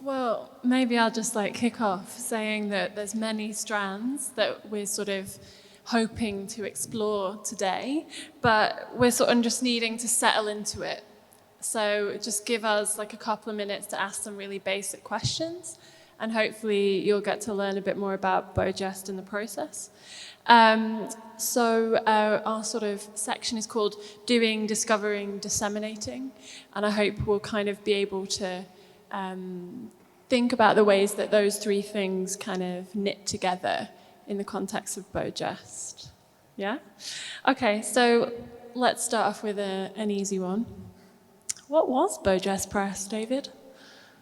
Well, maybe I'll just kick off saying that there's many strands that we're sort of hoping to explore today, but we're sort of just needing to settle into it. So just give us a couple of minutes to ask some really basic questions, and hopefully you'll get to learn a bit more about Beau Geste in the process. So our sort of section is called Doing, Discovering, Disseminating, and I hope we'll kind of be able to think about the ways that those three things kind of knit together in the context of Beau Geste. Yeah? Okay, so let's start off with an easy one. What was Beau Geste Press, David?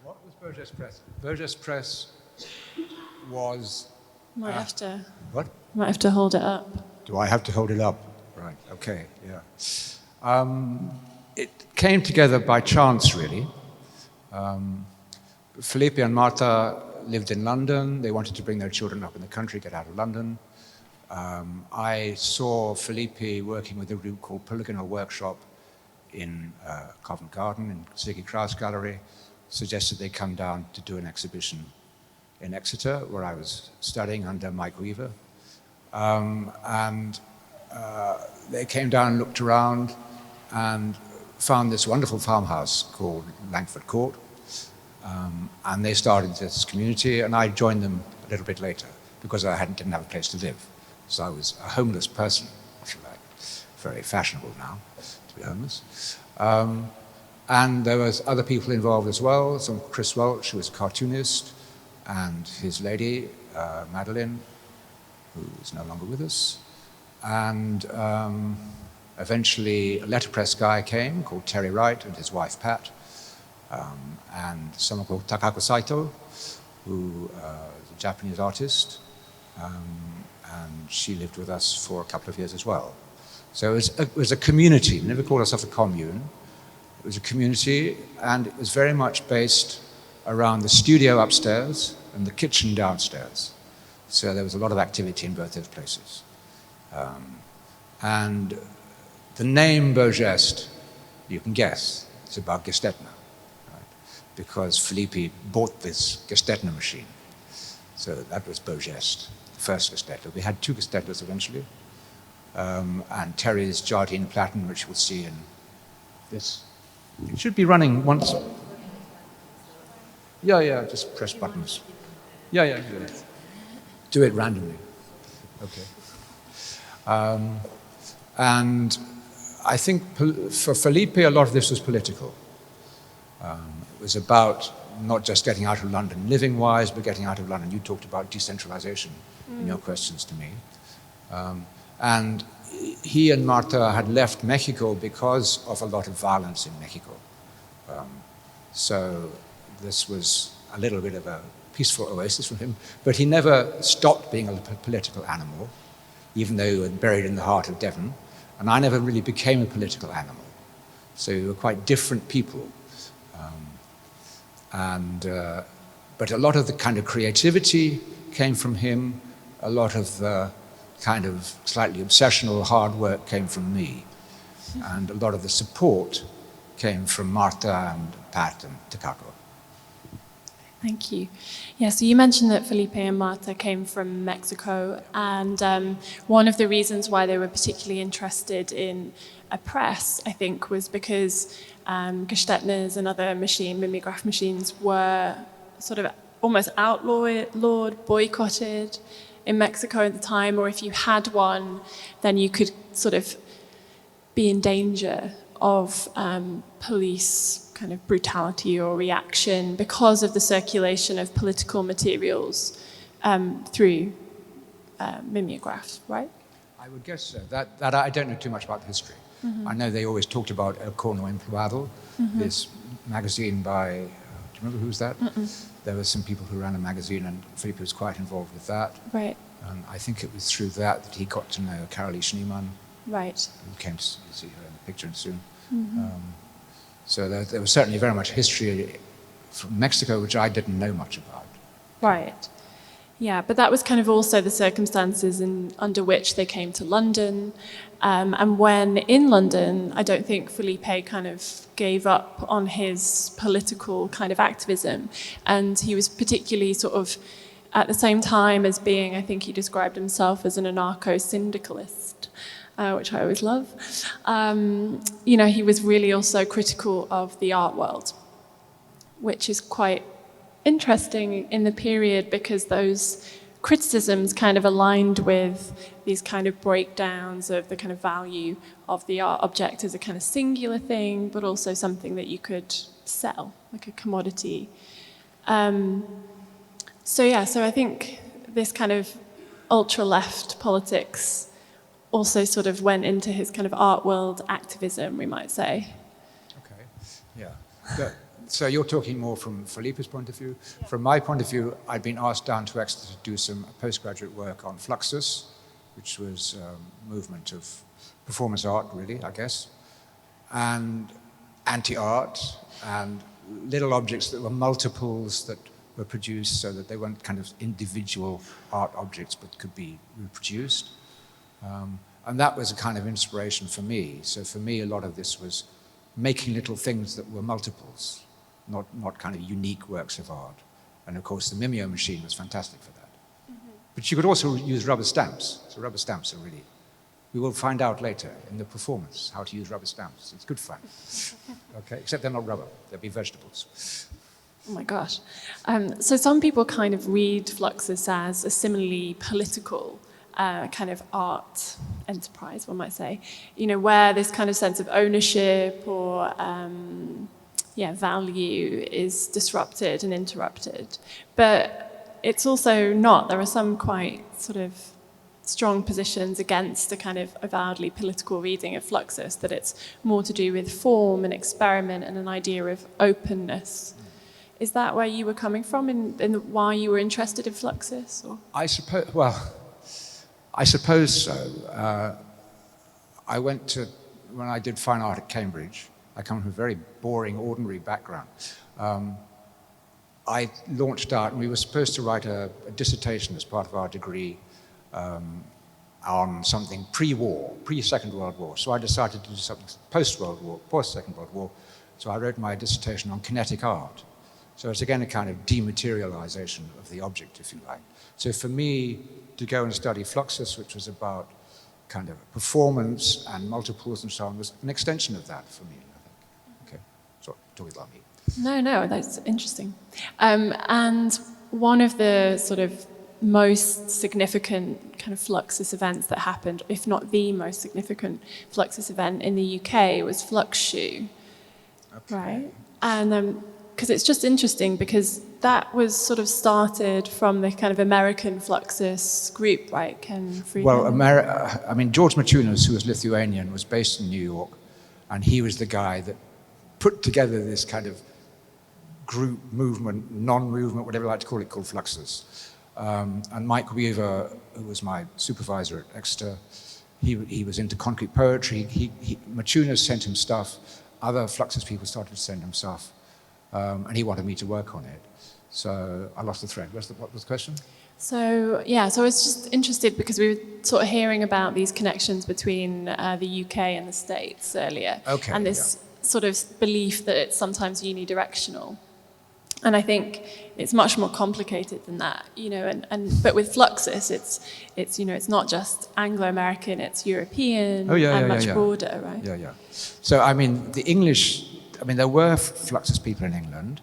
What was Beau Geste Press? Beau Geste Press was... Might have to... What? Might have to hold it up. Do I have to hold it up? Right, okay, yeah. It came together by chance, really. Felipe and Marta lived in London. They wanted to bring their children up in the country, get out of London. I saw Felipe working with a group called Polygonal Workshop in Covent Garden, in Ziggy Kraus Gallery, suggested they come down to do an exhibition in Exeter, where I was studying under Mike Weaver. They came down and looked around and found this wonderful farmhouse called Langford Court. And they started this community, and I joined them a little bit later because I didn't have a place to live. So I was a homeless person, if you like. Very fashionable now to be homeless. And there was other people involved as well. Some Chris Welch, who was a cartoonist, and his lady, Madeline, who is no longer with us. And eventually a letterpress guy came called Terry Wright and his wife Pat. And someone called Takako Saito, who is a Japanese artist. And she lived with us for a couple of years as well. So it was a community. We never called ourselves a commune. It was a community, and it was very much based around the studio upstairs and the kitchen downstairs. So there was a lot of activity in both those places. And the name Beau Geste, you can guess, it's about Gestetner, right? Because Felipe bought this Gestetner machine. So that was Beau Geste, the first Gestetner. We had two Gestetners eventually. And Terry's Jardine Platen, which you'll see in this. It should be running once. Yeah, just press buttons. Yeah. Do it randomly. Okay. And I think for Felipe, a lot of this was political. It was about not just getting out of London living-wise, but getting out of London. You talked about decentralization in your questions to me. And he and Marta had left Mexico because of a lot of violence in Mexico. So this was a little bit of a peaceful oasis for him, but he never stopped being a political animal, even though he was buried in the heart of Devon. And I never really became a political animal. So we were quite different people. But a lot of the kind of creativity came from him. A lot of the kind of slightly obsessional hard work came from me. And a lot of the support came from Marta and Pat and Takako. Thank you. Yeah, so you mentioned that Felipe and Marta came from Mexico, and one of the reasons why they were particularly interested in a press, I think, was because Gestetners and other mimeograph machines were sort of almost outlawed, boycotted in Mexico at the time, or if you had one, then you could sort of be in danger of police kind of brutality or reaction because of the circulation of political materials through mimeographs, right? I would guess so. That I don't know too much about the history. Mm-hmm. I know they always talked about El Corno Empluado, this magazine by, do you remember who was that? Mm-mm. There were some people who ran a magazine, and Felipe was quite involved with that. Right. And I think it was through that he got to know Carolee Schneemann. Right. Who came to see her in the picture soon. Mm-hmm. So there was certainly very much history from Mexico, which I didn't know much about. Right. Yeah, but that was kind of also the circumstances under which they came to London. And when in London, I don't think Felipe kind of gave up on his political kind of activism. And he was particularly sort of, at the same time as being, I think he described himself as an anarcho-syndicalist, which I always love. You know, he was really also critical of the art world, which is quite interesting in the period because those criticisms kind of aligned with these kind of breakdowns of the kind of value of the art object as a kind of singular thing, but also something that you could sell, like a commodity. So I think this kind of ultra-left politics also sort of went into his kind of art world activism, we might say. Okay, yeah. So you're talking more from Felipe's point of view. Yeah. From my point of view, I'd been asked down to Exeter to do some postgraduate work on Fluxus, which was a movement of performance art, really, I guess, and anti-art, and little objects that were multiples that were produced so that they weren't kind of individual art objects but could be reproduced. And that was a kind of inspiration for me. So for me, a lot of this was making little things that were multiples, not kind of unique works of art. And of course, the Mimeo machine was fantastic for that. Mm-hmm. But you could also use rubber stamps. So rubber stamps are really, we will find out later in the performance how to use rubber stamps. It's good fun. Okay, except they're not rubber, they'll be vegetables. Oh my gosh. So some people kind of read Fluxus as a similarly political kind of art enterprise, one might say, you know, where this kind of sense of ownership or value is disrupted and interrupted. But it's also not. There are some quite sort of strong positions against a kind of avowedly political reading of Fluxus, that it's more to do with form and experiment and an idea of openness. Is that where you were coming from in why you were interested in Fluxus? Or? I suppose so. I went to, when I did fine art at Cambridge, I come from a very boring, ordinary background. I launched out, and we were supposed to write a dissertation as part of our degree on something pre-war, pre-Second World War. So I decided to do something post-World War, post-Second World War. So I wrote my dissertation on kinetic art. So it's again a kind of dematerialization of the object, if you like. So for me, to go and study Fluxus, which was about kind of performance and multiples and so on, was an extension of that for me, I think. Okay, sorry, talking about me. No, that's interesting. And one of the sort of most significant kind of Fluxus events that happened, if not the most significant Fluxus event in the UK, was Flux Shoe, okay. Right? And because it's just interesting because that was sort of started from the kind of American Fluxus group, right? Ken Friedman? Well, George Maciunas, who was Lithuanian, was based in New York, and he was the guy that put together this kind of group movement, non-movement, whatever you like to call it, called Fluxus. And Mike Weaver, who was my supervisor at Exeter, he was into concrete poetry. Maciunas sent him stuff. Other Fluxus people started to send him stuff. And he wanted me to work on it. So I lost the thread. What was the question? So I was just interested because we were sort of hearing about these connections between the UK and the States earlier. Okay, and this sort of belief that it's sometimes unidirectional. And I think it's much more complicated than that, you know, but with Fluxus, it's not just Anglo-American, it's European and much broader, right? Yeah. So, the English, there were Fluxus people in England.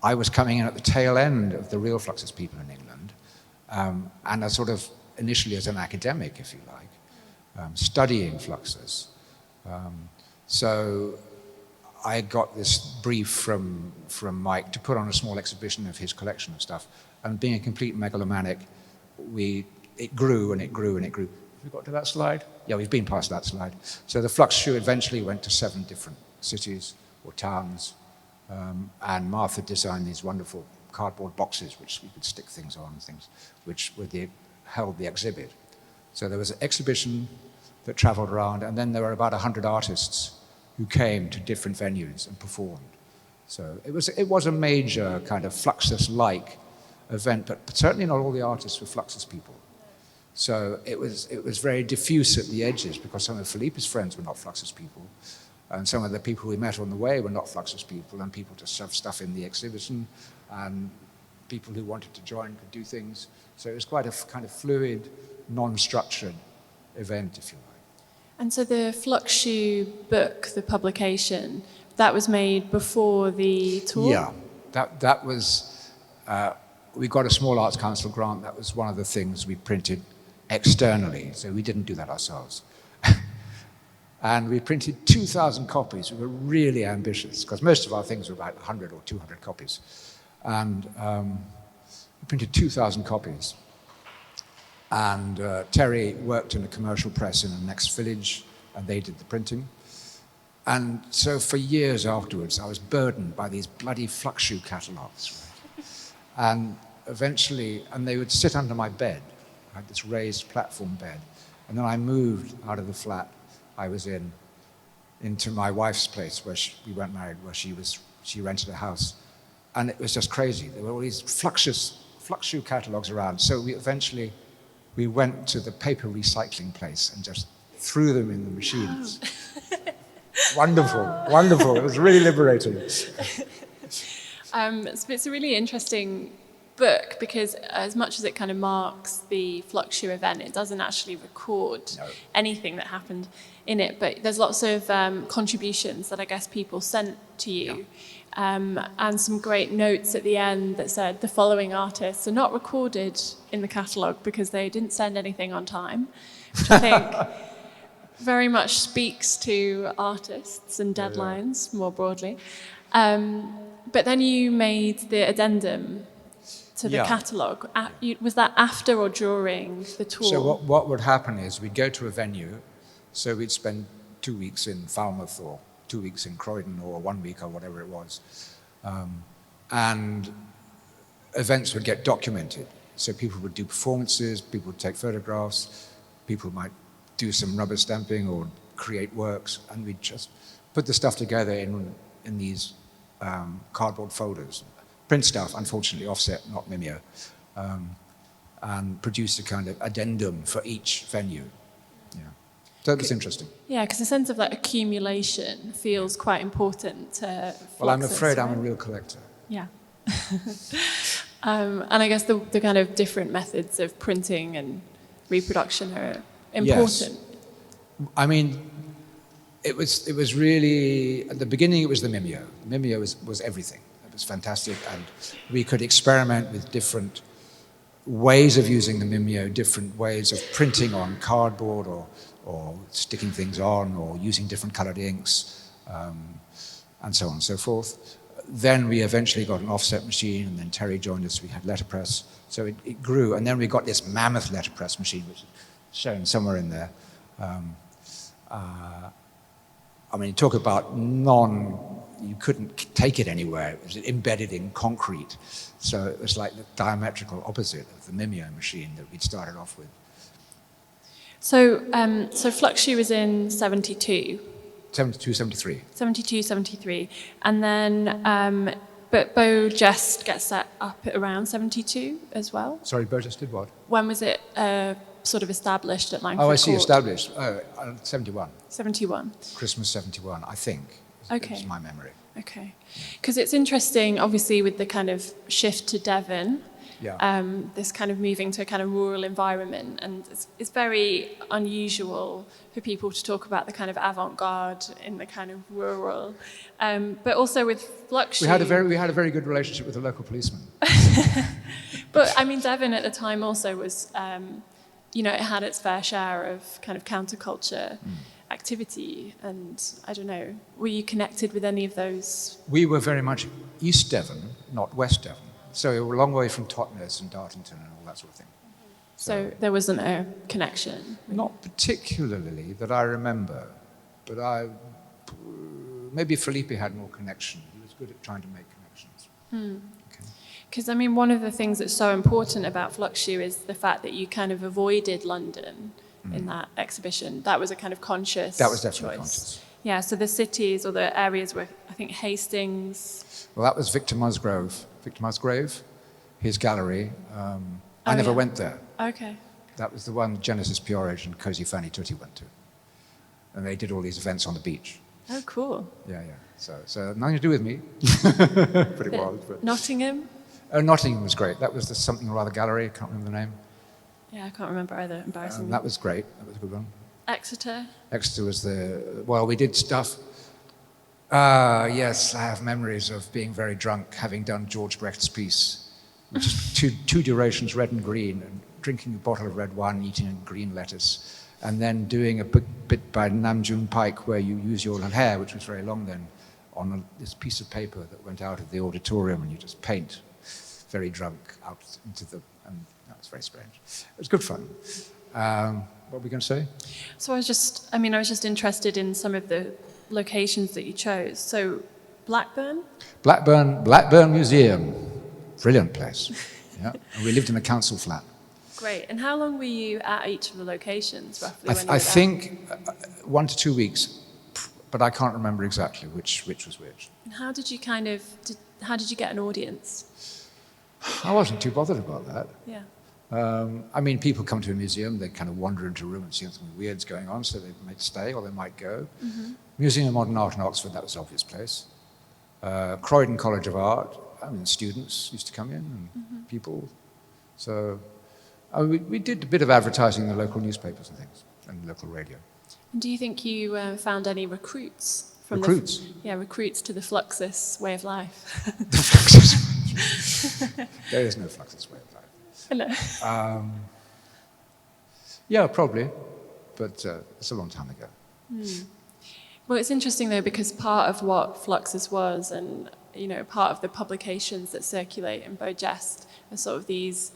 I was coming in at the tail end of the real Fluxus people in England, and I sort of initially as an academic, if you like, studying Fluxus. So I got this brief from Mike to put on a small exhibition of his collection of stuff, and being a complete megalomaniac, it grew and it grew and it grew. Have we got to that slide? Yeah, we've been past that slide. So the Flux Shoe eventually went to 7 different cities or towns, and Martha designed these wonderful cardboard boxes which we could stick things on, which held the exhibit. So there was an exhibition that traveled around, and then there were about 100 artists who came to different venues and performed. So it was a major kind of Fluxus-like event, but certainly not all the artists were Fluxus people. So it was very diffuse at the edges, because some of Felipe's friends were not Fluxus people, and some of the people we met on the way were not Fluxus people, and people to shove stuff in the exhibition, and people who wanted to join could do things. So it was quite a kind of fluid, non-structured event, if you like. And so the Fluxu book, the publication, that was made before the tour? Yeah, that was, we got a Small Arts Council grant. That was one of the things we printed externally, so we didn't do that ourselves. And we printed 2,000 copies. We were really ambitious, because most of our things were about 100 or 200 copies. And we printed 2,000 copies. And Terry worked in a commercial press in the next village, and they did the printing. And so for years afterwards, I was burdened by these bloody Fluxu catalogues. Right? And eventually, and they would sit under my bed. I had this raised platform bed. And then I moved out of the flat I was in into my wife's place, where we weren't married, where she rented a house. And it was just crazy. There were all these Fluxu catalogues around. So we went to the paper recycling place and just threw them in the machines. Wonderful, wonderful. It was really liberating. It's a really interesting book, because as much as it kind of marks the Fluxu event, it doesn't actually record anything that happened in it. But there's lots of contributions that I guess people sent to you. Yeah. And some great notes at the end that said the following artists are not recorded in the catalogue because they didn't send anything on time, which I think very much speaks to artists and deadlines more broadly. But then you made the addendum to the catalogue. Was that after or during the tour? So what would happen is we'd go to a venue, so we'd spend 2 weeks in Falmouth or 2 weeks in Croydon or 1 week or whatever it was. And events would get documented. So people would do performances, people would take photographs, people might do some rubber stamping or create works, and we'd just put the stuff together in these cardboard folders. Print stuff, unfortunately, offset, not Mimeo, and produce a kind of addendum for each venue. Yeah. So it was interesting. Yeah, because the sense of like accumulation feels quite important to Fluxus, well, I'm afraid right? I'm a real collector. Yeah. And I guess the kind of different methods of printing and reproduction are important. Yes. I mean, it was really, at the beginning it was the Mimeo. The Mimeo was everything. It was fantastic, and we could experiment with different ways of using the Mimeo, different ways of printing on cardboard or sticking things on or using different colored inks, and so on and so forth. Then we eventually got an offset machine, and then Terry joined us. We had letterpress, so it grew. And then we got this mammoth letterpress machine, which is shown somewhere in there. I mean, talk about you couldn't take it anywhere. It was embedded in concrete. So it was like the diametrical opposite of the Mimeo machine that we'd started off with. So Fluxu was in 72. 72, 73. 72, 73. And then, but Beau Geste gets set up at around 72 as well? Sorry, Beau Geste did what? When was it sort of established at Langford Oh, I see, Court? established. 71. 71. Christmas 71, I think. Okay. It's my memory. Okay. Because it's interesting, obviously, with the kind of shift to Devon, this kind of moving to a kind of rural environment, and it's very unusual for people to talk about the kind of avant-garde in the kind of rural, but also with Fluxu. We had a very good relationship with the local policeman. But I mean, Devon at the time also was, it had its fair share of kind of counterculture activity, and I don't know, were you connected with any of those? We were very much East Devon, not West Devon. So we were a long way from Totnes and Dartington and all that sort of thing. So there wasn't a connection? Not particularly that I remember, but maybe Felipe had more connection. He was good at trying to make connections. Because, I mean, one of the things that's so important about Fluxu is the fact that you kind of avoided London in that exhibition. That was a kind of conscious That was definitely choice. conscious. Yeah, so the cities or the areas were, I think, Hastings. Well, that was Victor Musgrave. his gallery. I never went there. Okay. That was the one Genesis Peorage and Cozy Fanny Tutti went to. And they did all these events on the beach. Oh, cool. Yeah. So nothing to do with me, but it was. But. Nottingham? Oh, Nottingham was great. That was the something or other gallery. I can't remember the name. Yeah, I can't remember either. Embarrassing. That was great. That was a good one. Exeter? Exeter was we did stuff. Yes, I have memories of being very drunk, having done George Brecht's piece, which is two durations, red and green, and drinking a bottle of red wine, eating a green lettuce, and then doing a bit by Nam June Paik where you use your hair, which was very long then, on this piece of paper that went out of the auditorium, and you just paint, very drunk, out into and that was very strange. It was good fun. What were we going to say? So I was just interested in some of the locations that you chose. So Blackburn? Blackburn Museum. Brilliant place. Yeah. And we lived in a council flat. Great. And how long were you at each of the locations, roughly? I think 1 to 2 weeks, but I can't remember exactly which was which. And how did you how did you get an audience? I wasn't too bothered about that. Yeah. People come to a museum, they kind of wander into a room and see something weird's going on, so they might stay or they might go. Mm-hmm. Museum of Modern Art in Oxford, that was an obvious place. Croydon College of Art, students used to come in and people. So we did a bit of advertising in the local newspapers and things, and local radio. And do you think you found any recruits? Recruits? Recruits to the Fluxus way of life. The Fluxus. There is no Fluxus way of life. Hello. Yeah, probably, but it's a long time ago. Well, it's interesting though, because part of what Fluxus was, and part of the publications that circulate in Beau Geste are sort of these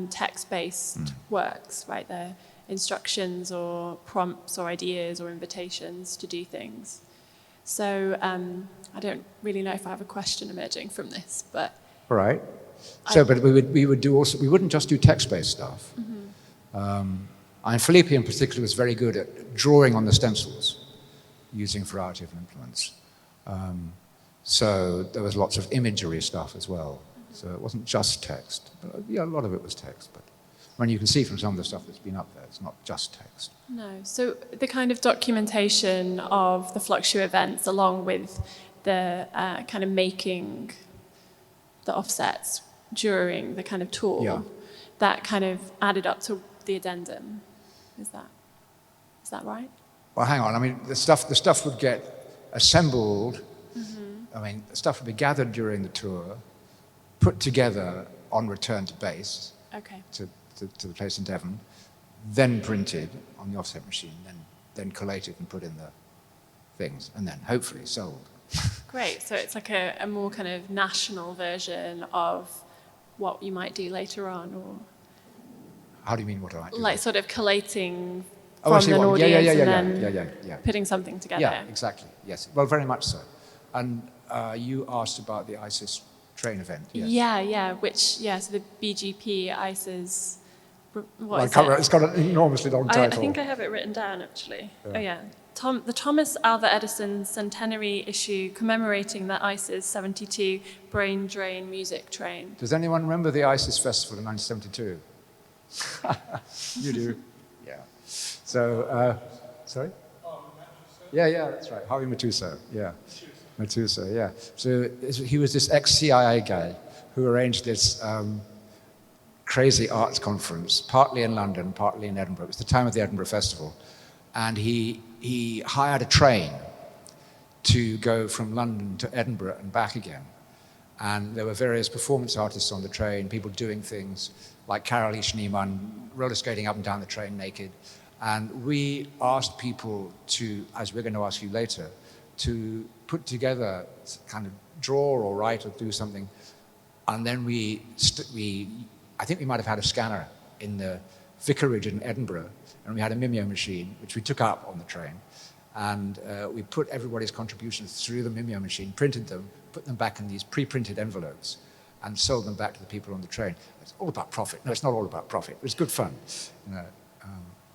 text-based works, right? They're instructions or prompts or ideas or invitations to do things. So I don't really know if I have a question emerging from this, but... All right. So, but we would do also, we wouldn't just do text-based stuff. And Felipe in particular was very good at drawing on the stencils, using a variety of implements. So there was lots of imagery stuff as well. So it wasn't just text. But, a lot of it was text. But when you can see from some of the stuff that's been up there, it's not just text. No. So the kind of documentation of the Fluxu events, along with the kind of making the offsets during the kind of tour, that kind of added up to the addendum. Is that right? Well, hang on. The stuff would get assembled. The stuff would be gathered during the tour, put together on return to base, to the place in Devon, then printed on the offset machine, then collated and put in the things, and then hopefully sold. Great. So it's like a more kind of national version of what you might do later on, or... How do you mean what I might do? Like sort of collating from an audience and then putting something together. Yeah, exactly. Yes. Well, very much so. And you asked about the ISIS train event. Yes. So the BGP ISIS... It's got an enormously long title. I think I have it written down, actually. The Thomas Alva Edison centenary issue commemorating the ISIS 72 brain drain music train. Does anyone remember the ISIS festival in 1972? You do? Yeah. So, sorry? Yeah, that's right. Harvey Matusow, yeah. Matusow, yeah. So he was this ex-CIA guy who arranged this crazy arts conference, partly in London, partly in Edinburgh. It was the time of the Edinburgh Festival. And he hired a train to go from London to Edinburgh and back again. And there were various performance artists on the train, people doing things like Carolee Schneemann, roller skating up and down the train naked. And we asked people to, as we're going to ask you later, to put together, kind of draw or write or do something. And then I think we might have had a scanner in the vicarage in Edinburgh, and we had a Mimeo machine, which we took up on the train. And we put everybody's contributions through the Mimeo machine, printed them, put them back in these pre-printed envelopes, and sold them back to the people on the train. It's all about profit. No, it's not all about profit. It was good fun.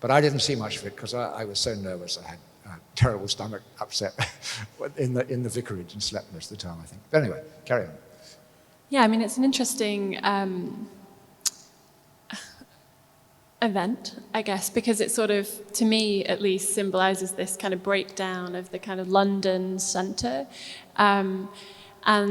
But I didn't see much of it because I was so nervous. I had a terrible stomach upset in the vicarage and slept most of the time, I think. But anyway, carry on. Yeah, I mean, it's an interesting event, I guess, because it sort of, to me at least, symbolizes this kind of breakdown of the kind of London centre, and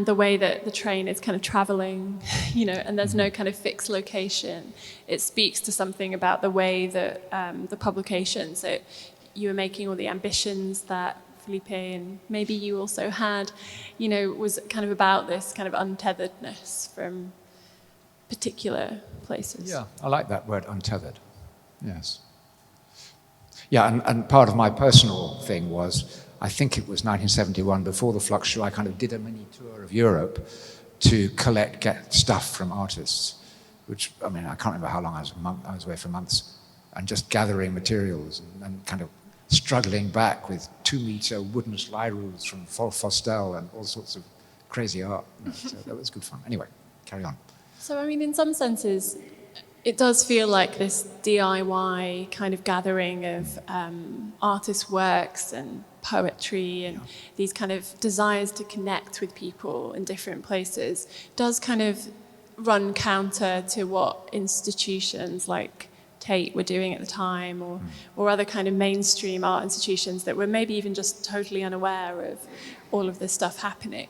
the way that the train is kind of travelling, and there's no kind of fixed location. It speaks to something about the way that the publications that you were making, or the ambitions that Felipe and maybe you also had, was kind of about this kind of untetheredness from particular places. Yeah, I like that word, untethered. Yes. Yeah, and part of my personal thing was, I think it was 1971, before the Flux show, I kind of did a mini tour of Europe to get stuff from artists, which, I mean, I can't remember how long I was away for months, and just gathering materials and kind of struggling back with 2-meter wooden slide rules from Fostel and all sorts of crazy art. So that was good fun. Anyway, carry on. So, I mean, in some senses, it does feel like this DIY kind of gathering of artists' works and poetry and these kind of desires to connect with people in different places does kind of run counter to what institutions like Tate were doing at the time, or other kind of mainstream art institutions that were maybe even just totally unaware of all of this stuff happening.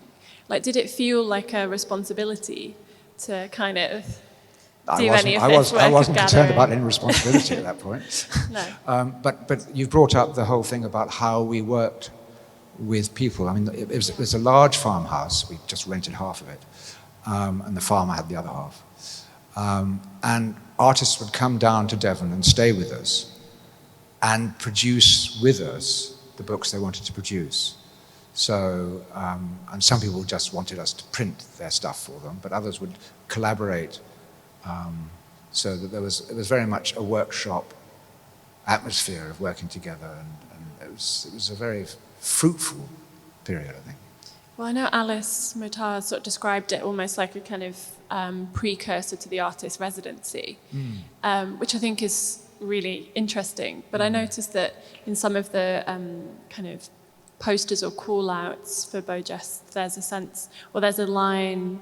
Like, did it feel like a responsibility to kind of do any of this work? I wasn't concerned about any responsibility at that point. No. But you've brought up the whole thing about how we worked with people. I mean, it was a large farmhouse. We just rented half of it, and the farmer had the other half. And artists would come down to Devon and stay with us and produce with us the books they wanted to produce. So, and some people just wanted us to print their stuff for them, but others would collaborate, so that it was very much a workshop atmosphere of working together, and it was a very fruitful period, I think. Well, I know Alice Motar sort of described it almost like a kind of precursor to the artist residency, which I think is really interesting. But I noticed that in some of the kind of posters or call-outs for Beau Geste, there's a line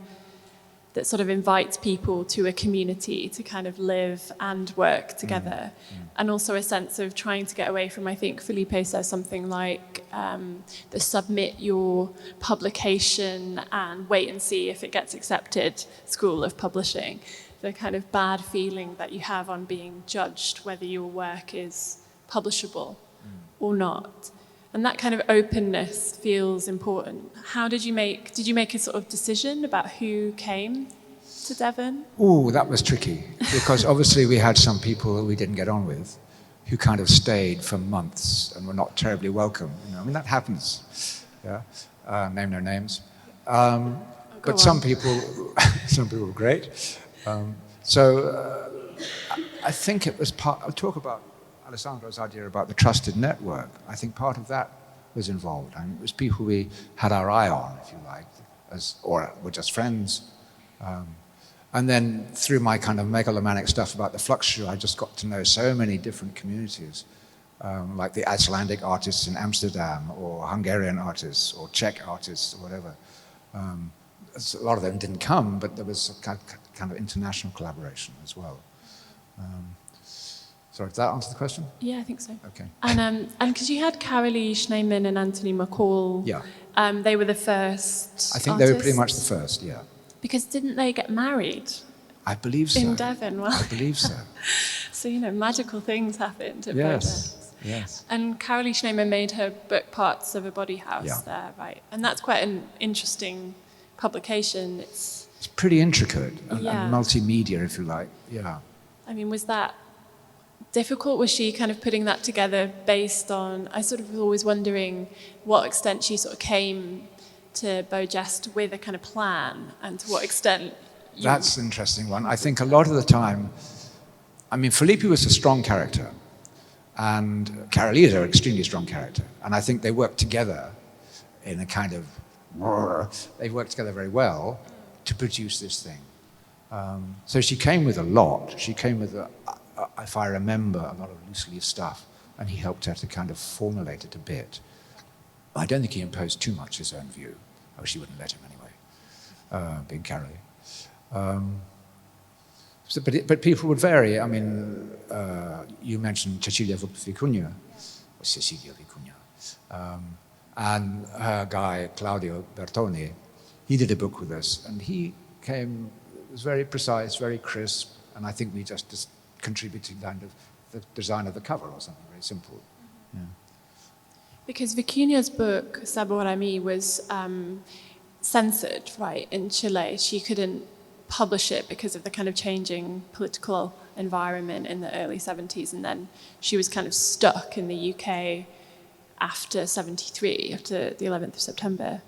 that sort of invites people to a community to kind of live and work together. And also a sense of trying to get away from, I think Felipe says something like, the submit your publication and wait and see if it gets accepted school of publishing. The kind of bad feeling that you have on being judged whether your work is publishable or not. And that kind of openness feels important. How did you make a sort of decision about who came to Devon? Oh, that was tricky, because obviously we had some people who we didn't get on with, who kind of stayed for months and were not terribly welcome. I mean, that happens. Yeah, name no names. But some people were great. I think it was I'll talk about Alessandro's idea about the trusted network. I think part of that was involved. I mean, it was people we had our eye on, if you like, or were just friends. And then through my kind of megalomaniac stuff about the Flux show, I just got to know so many different communities, like the Icelandic artists in Amsterdam, or Hungarian artists, or Czech artists, or whatever. A lot of them didn't come, but there was a kind of international collaboration as well. Sorry, did that answer the question? Yeah, I think so. Okay. And because you had Carolee, Schneemann, and Anthony Mccall. Yeah. They were the first. I think they were pretty much the first. Yeah. Because didn't they get married? I believe so. In Devon. Well, I believe so. So magical things happened at Yes. Yes. And Carolee Schneemann made her book Parts of a Body House there, right? And that's quite an interesting publication. It's pretty intricate and multimedia, if you like. Yeah. I mean, was that difficult? Was she kind of putting that together based on, I sort of was always wondering what extent she sort of came to Beau Geste with a kind of plan, and to what extent That's an interesting one. I think a lot of the time, I mean, Felipe was a strong character, and Carolee is an extremely strong character, and I think they work together in a kind of, they work together very well to produce this thing. So she came with a lot. She came with, if I remember, a lot of loose leaf stuff, and he helped her to kind of formulate it a bit. I don't think he imposed too much his own view. Oh, she wouldn't let him anyway, being Carolee. But people would vary. I mean, you mentioned Cecilia Vicuña, or Cecilia Vicuña, and her guy, Claudio Bertoni. He did a book with us, and he came, it was very precise, very crisp, and I think we just contributed kind of the design of the cover or something very simple. Yeah. Because Vicuña's book, Sabor a mí, was censored, right, in Chile. She couldn't publish it because of the kind of changing political environment in the early 70s, and then she was kind of stuck in the UK after 73, after the 11th of September.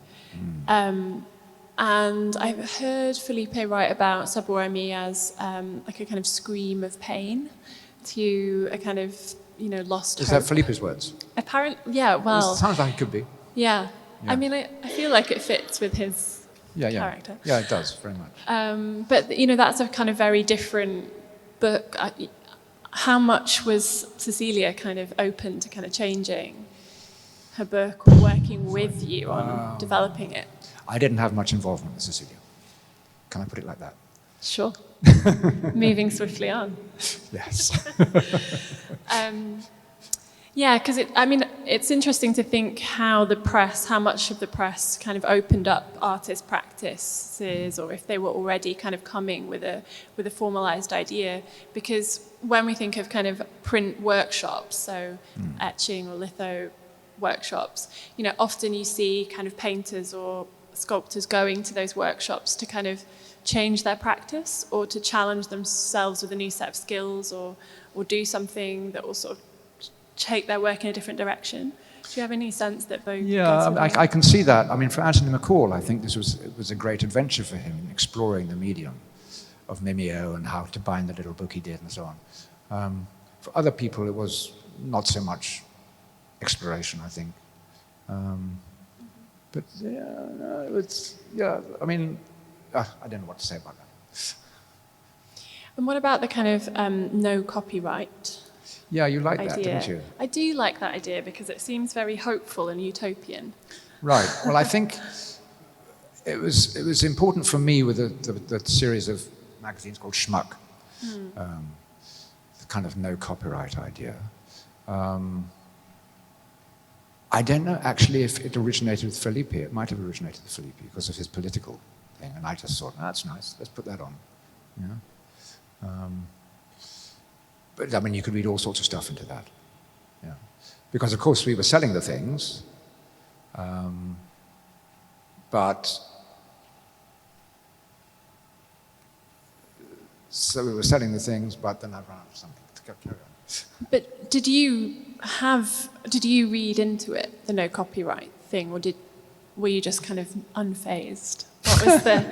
And I've heard Felipe write about Sabor a mí as like a kind of scream of pain to a kind of, lost hope. Is that Felipe's words? Yeah, well... It sounds like it could be. Yeah. I mean, I feel like it fits with his character. Yeah, it does, very much. But, that's a kind of very different book. How much was Cecilia kind of open to kind of changing her book or working with you on developing it? I didn't have much involvement with Cecilia. Can I put it like that? Sure. Moving swiftly on. Yes. Yeah, because it's interesting to think how much of the press kind of opened up artist practices, or if they were already kind of coming with a formalized idea. Because when we think of kind of print workshops, so etching or litho workshops, often you see kind of painters or sculptors going to those workshops to kind of change their practice or to challenge themselves with a new set of skills or do something that will sort of take their work in a different direction. Do you have any sense that Beau... Yeah, I can see that. I mean, for Anthony Mccall, I think it was a great adventure for him, exploring the medium of Mimeo and how to bind the little book he did and so on. For other people, it was not so much exploration, I think. But I mean, I don't know what to say about that. And what about the kind of no copyright? Yeah, you like idea? That, didn't you? I do like that idea because it seems very hopeful and utopian. Right. Well, I think it was important for me with the series of magazines called Schmuck, the kind of no copyright idea. I don't know actually if it originated with Felipe. It might have originated with Felipe because of his political thing, and I just thought, that's nice. Let's put that on. But I mean, you could read all sorts of stuff into that. Yeah, because of course we were selling the things, but so we were selling the things, but then I ran out of something to carry on. But did you read into it, the no copyright thing, or were you just kind of unfazed? What was the...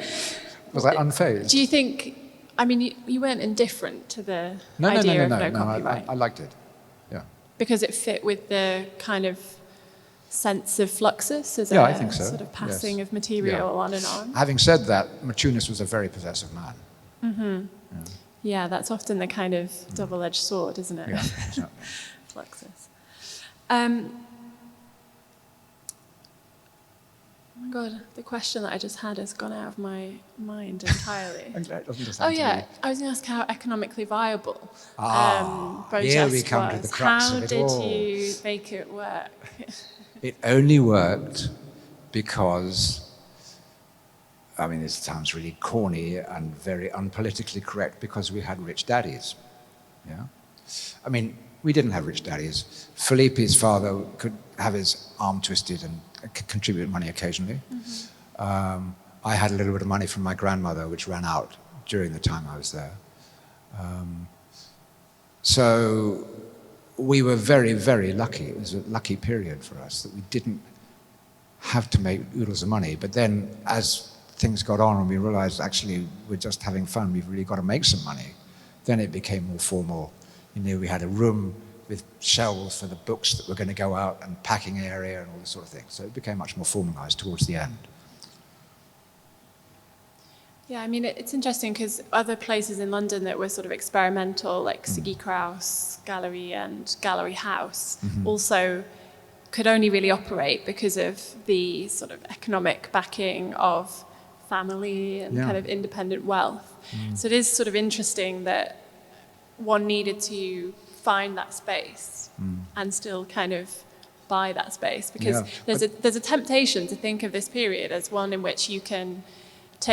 Was I unfazed? Do you think, I mean, you weren't indifferent to the idea of no copyright? I liked it, yeah. Because it fit with the kind of sense of fluxus as I think so. Sort of passing of material on and on? Having said that, Maciunas was a very possessive man. Mm-hmm. Yeah, that's often the kind of double-edged sword, isn't it? Yeah, exactly. Fluxus. Oh my God, the question that I just had has gone out of my mind entirely. I'm glad it doesn't just I was going to ask how economically viable here we come to the crux of it all. How did you make it work? It only worked because, I mean, this sounds really corny and very unpolitically correct, because we had rich daddies. Yeah, I mean, we didn't have rich daddies. Felipe's father could have his arm twisted and contribute money occasionally. Mm-hmm. I had a little bit of money from my grandmother, which ran out during the time I was there. So we were very, very lucky. It was a lucky period for us that we didn't have to make oodles of money. But then as things got on and we realized actually we're just having fun, we've really got to make some money, then it became more formal. You know, we had a room with shelves for the books that were going to go out and packing area and all this sort of thing. So it became much more formalized towards the end. Yeah, I mean, it's interesting because other places in London that were sort of experimental, like Siggy Kraus Gallery and Gallery House, also could only really operate because of the sort of economic backing of family and Yeah. kind of independent wealth. So it is sort of interesting that one needed to find that space and still kind of buy that space, because Yeah. there's a temptation to think of this period as one in which you can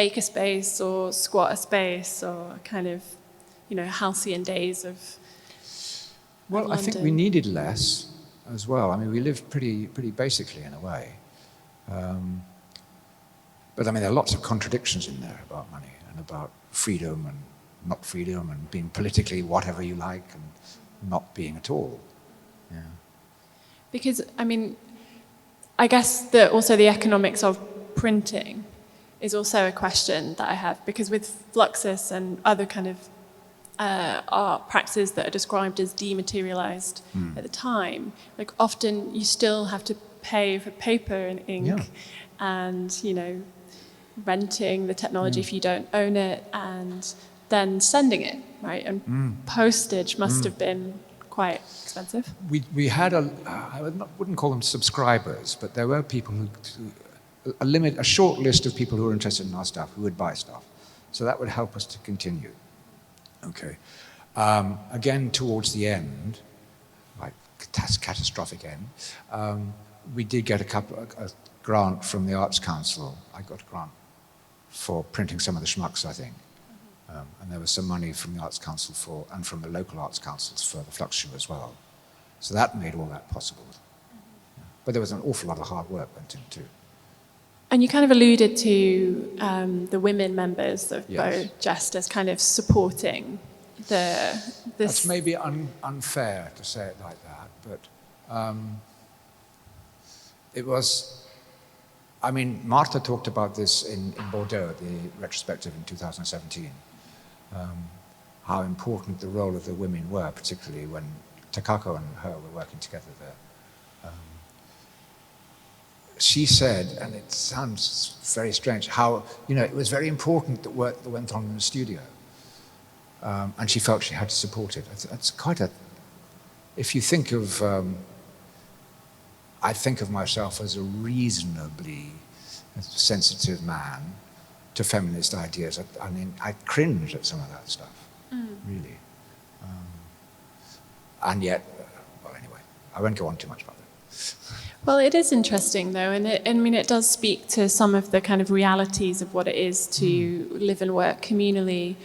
take a space or squat a space, or kind of, halcyon days of Well, I think we London. needed less as well. I mean, we lived pretty basically in a way. But I mean, there are lots of contradictions in there about money and about freedom and not freedom, and being politically whatever you like and not being at all. Yeah. Because, I mean, I guess that also the economics of printing is also a question that I have, because with Fluxus and other kind of art practices that are described as dematerialized at the time, like often you still have to pay for paper and ink, and renting the technology if you don't own it, and then sending it, right? And postage must have been quite expensive. We had wouldn't call them subscribers, but there were people a short list of people who were interested in our stuff, who would buy stuff. So that would help us to continue. Okay. Again, towards the end, like catastrophic end, we did get a grant from the Arts Council. I got a grant for printing some of the schmucks, I think. And there was some money from the Arts Council and from the local Arts Councils for the Flux show as well. So that made all that possible. Yeah. But there was an awful lot of hard work went in too. And you kind of alluded to the women members of Beau Geste as kind of supporting this. That's maybe unfair to say it like that, but it was. I mean, Martha talked about this in Bordeaux, the retrospective in 2017, how important the role of the women were, particularly when Takako and her were working together there. She said, and it sounds very strange, how it was very important the work that went on in the studio, and she felt she had to support it. That's quite a. If you think of, I think of myself as a reasonably sensitive man to feminist ideas. I mean, I cringe at some of that stuff, really. And yet, well, anyway, I won't go on too much about that. Well, it is interesting, though, and it does speak to some of the kind of realities of what it is to live and work communally,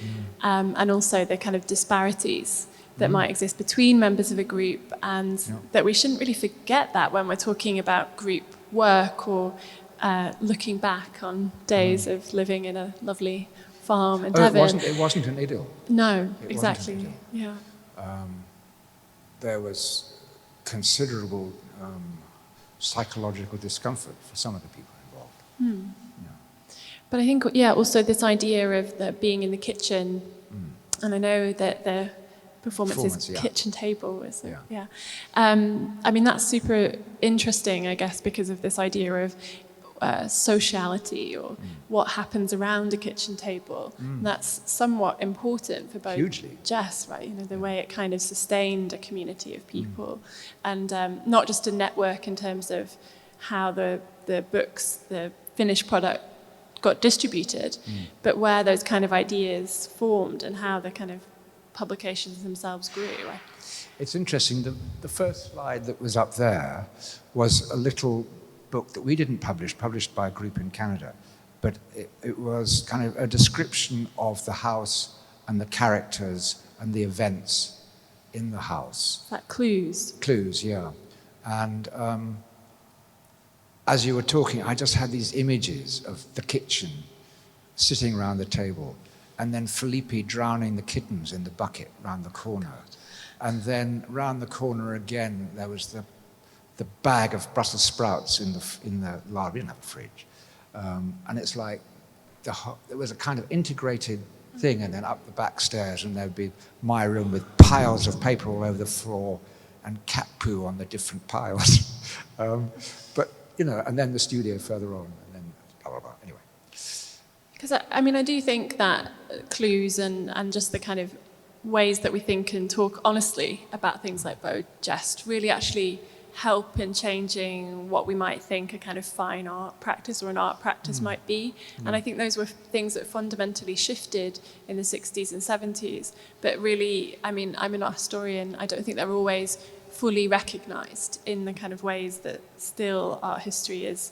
and also the kind of disparities that might exist between members of a group, and that we shouldn't really forget that when we're talking about group work or looking back on days of living in a lovely farm in Devon. It wasn't an idyll. No, It exactly. wasn't an Yeah. There was considerable psychological discomfort for some of the people involved. But I think, also this idea of being in the kitchen, and I know that the performance, kitchen table, is it? Yeah. I mean, that's super interesting, I guess, because of this idea of sociality, or what happens around a kitchen table. And that's somewhat important for both Geste, right? The way it kind of sustained a community of people, and not just a network in terms of how the books, the finished product, got distributed, but where those kind of ideas formed and how the kind of publications themselves grew. Right? It's interesting. The first slide that was up there was a little book that we didn't publish, published by a group in Canada, but it was kind of a description of the house and the characters and the events in the house. Like clues. Clues, yeah. And as you were talking, I just had these images of the kitchen, sitting around the table, and then Felipe drowning the kittens in the bucket round the corner. And then round the corner again, there was the bag of Brussels sprouts in the large. We didn't have a fridge. And it's like, there was a kind of integrated thing, and then up the back stairs, and there'd be my room with piles of paper all over the floor and cat poo on the different piles. But, and then the studio further on, and then blah, blah, blah. Anyway. Because, I do think that clues and just the kind of ways that we think and talk honestly about things like Beau Geste really actually help in changing what we might think a kind of fine art practice or an art practice might be. And I think those were things that fundamentally shifted in the 60s and 70s. But really, I mean, I'm an art historian. I don't think they're always fully recognized in the kind of ways that still art history is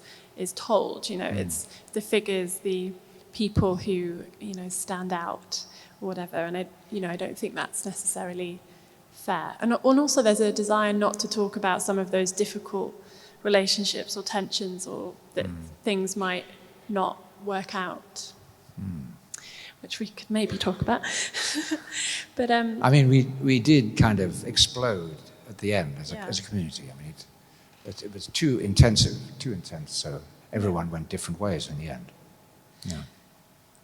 told. You know, it's the figures, the people who, you know, stand out or whatever. And I don't think that's necessarily fair. And also there's a desire not to talk about some of those difficult relationships or tensions, or that things might not work out, which we could maybe talk about. But I mean, we did kind of explode at the end as a community. I mean, it was too intense, so everyone went different ways in the end. Yeah.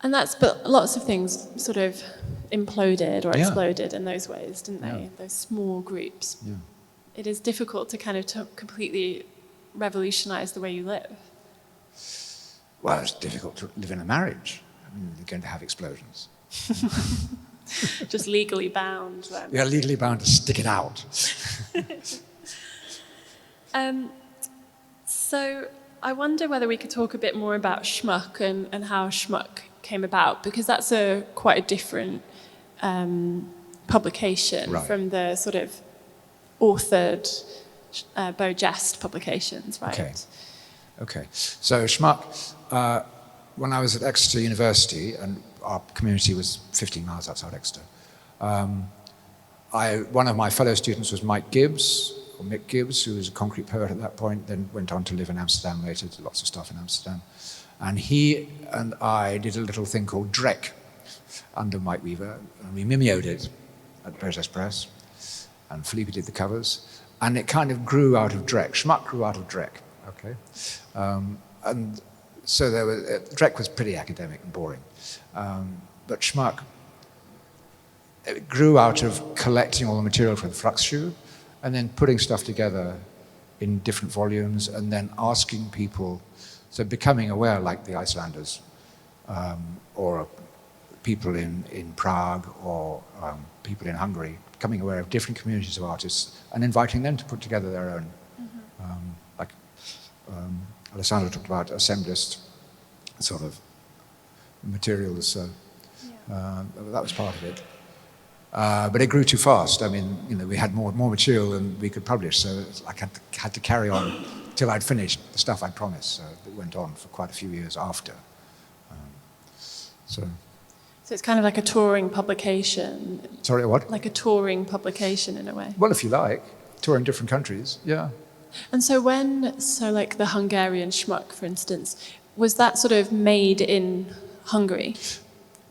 And but lots of things sort of imploded or exploded in those ways, didn't they? Yeah. Those small groups. Yeah. It is difficult to kind of completely revolutionize the way you live. Well, it's difficult to live in a marriage. I mean, you're going to have explosions. Just legally bound then. You're legally bound to stick it out. So I wonder whether we could talk a bit more about Schmuck and how Schmuck came about, because that's quite a different publication from the sort of authored Beau Geste publications, right? Okay. So Schmuck, when I was at Exeter University, and our community was 15 miles outside Exeter, one of my fellow students was Mick Gibbs, who was a concrete poet at that point, then went on to live in Amsterdam later, did lots of stuff in Amsterdam. And he and I did a little thing called Drek under Mike Weaver, and we mimeoed it at Protest Press, and Felipe did the covers, and it kind of grew out of Drek. Schmuck grew out of Drek, okay? And so Drek was pretty academic and boring, but Schmuck, it grew out of collecting all the material for the Fluxshoe, and then putting stuff together in different volumes, and then asking people, so becoming aware, like the Icelanders, or people in Prague, or people in Hungary, becoming aware of different communities of artists, and inviting them to put together their own. Like Alessandro talked about assemblist sort of materials, so that was part of it. But it grew too fast. I mean, you know, we had more material than we could publish, so I had to carry on till I'd finished the stuff I'd promised. So it went on for quite a few years after. So it's kind of like a touring publication. Sorry, what? Like a touring publication in a way. Well, if you like, tour in different countries, yeah. And so like the Hungarian Schmuck, for instance, was that sort of made in Hungary?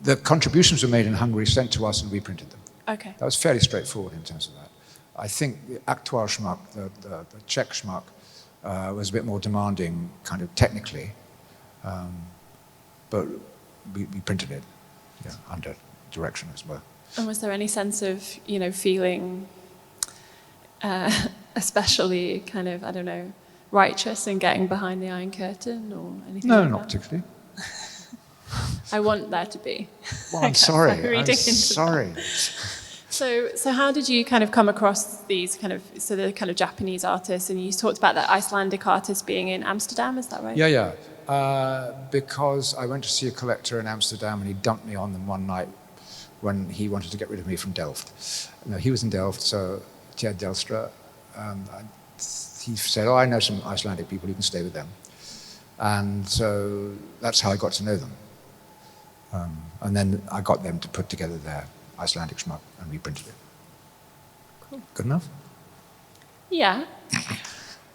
The contributions were made in Hungary, sent to us, and we printed them. Okay. That was fairly straightforward in terms of that. I think the Aktuál Schmuck, the Czech Schmuck, was a bit more demanding, kind of technically, but we printed it, under direction as well. And was there any sense of, you know, feeling especially kind of, I don't know, righteous in getting behind the Iron Curtain or anything like that? No, not particularly. I want there to be. Well, I'm sorry. I'm sorry. So how did you kind of come across these the kind of Japanese artists, and you talked about that Icelandic artist being in Amsterdam, is that right? Yeah. Because I went to see a collector in Amsterdam, and he dumped me on them one night when he wanted to get rid of me from Delft. No, he was in Delft, so Ted Delstra. He said, I know some Icelandic people, you can stay with them. And so that's how I got to know them. And then I got them to put together their Icelandic Schmuck, and we printed it. Cool. Good enough? Yeah.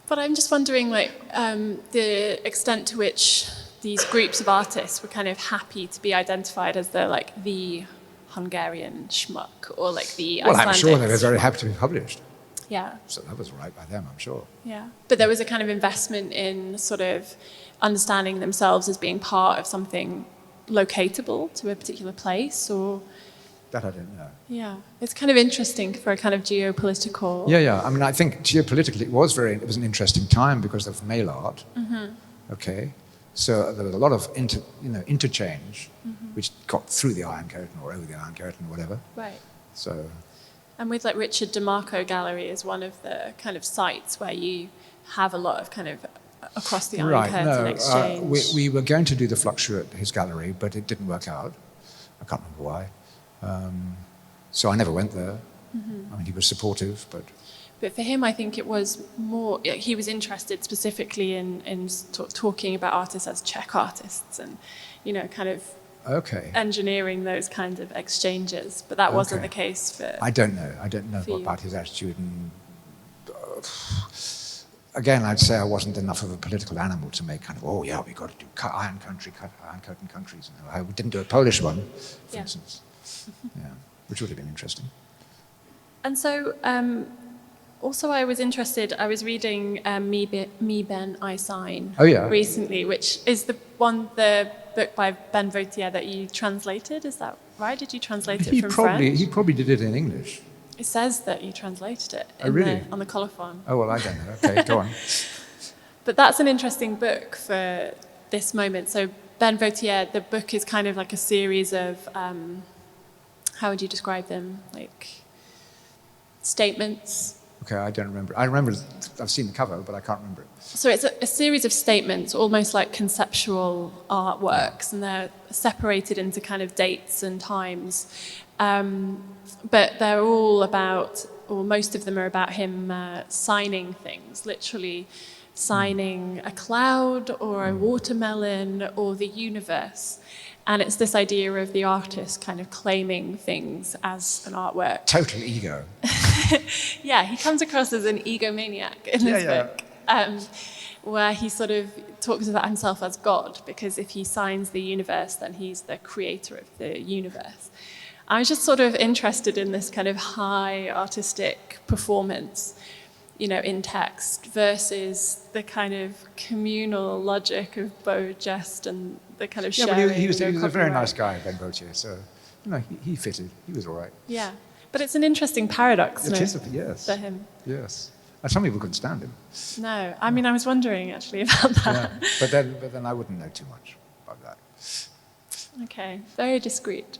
But I'm just wondering, like, the extent to which these groups of artists were kind of happy to be identified as the Hungarian Schmuck, or like the Icelandic. Well, I'm sure they were very happy to be published. Yeah. So that was all right by them, I'm sure. Yeah. But there was a kind of investment in sort of understanding themselves as being part of something locatable to a particular place, or... That I don't know. Yeah. It's kind of interesting for a kind of geopolitical... Yeah. I mean, I think geopolitically it was an interesting time because of mail art. Mm-hmm. Okay. So there was a lot of interchange, which got through the Iron Curtain or over the Iron Curtain or whatever. Right. So... And with like Richard DeMarco Gallery is one of the kind of sites where you have a lot of kind of across the iron curtain exchange. We were going to do the Fluxure at his gallery, but it didn't work out. I can't remember why. So I never went there. I mean, he was supportive, but... But for him, I think it was more, he was interested specifically in talking about artists as Czech artists and, you know, kind of engineering those kinds of exchanges. But that wasn't the case for... I don't know about his attitude. And, again, I'd say I wasn't enough of a political animal to make kind of, oh yeah, we've got to do iron curtain countries. I didn't do a Polish one, for instance, which would have been interesting. And so... also, I was interested, I was reading Me Ben I Sign recently, which is the book by Ben Vautier that you translated, is that right? Did you translate it from French? He probably did it in English. It says that you translated it on the colophon. Oh, well, I don't know. Okay, go on. But that's an interesting book for this moment. So Ben Vautier, the book is kind of like a series of, how would you describe them? Like statements. Okay, I don't remember. I remember I've seen the cover, but I can't remember it. So it's a series of statements, almost like conceptual artworks, and they're separated into kind of dates and times. But they're all about, or most of them are about him signing things, literally signing a cloud or a watermelon or the universe. And it's this idea of the artist kind of claiming things as an artwork. Total ego. Yeah, he comes across as an egomaniac in this book, where he sort of talks about himself as God, because if he signs the universe, then he's the creator of the universe. I was just sort of interested in this kind of high artistic performance, you know, in text versus the kind of communal logic of Beau, Geste, and the kind of sharing. But he was a very nice guy, Ben Vautier, so you know, he fitted. He was all right. Yeah, but it's an interesting paradox, yes, for him. Yes, and some people couldn't stand him. No, I mean, I was wondering actually about that. Yeah. But then I wouldn't know too much about that. Okay, very discreet.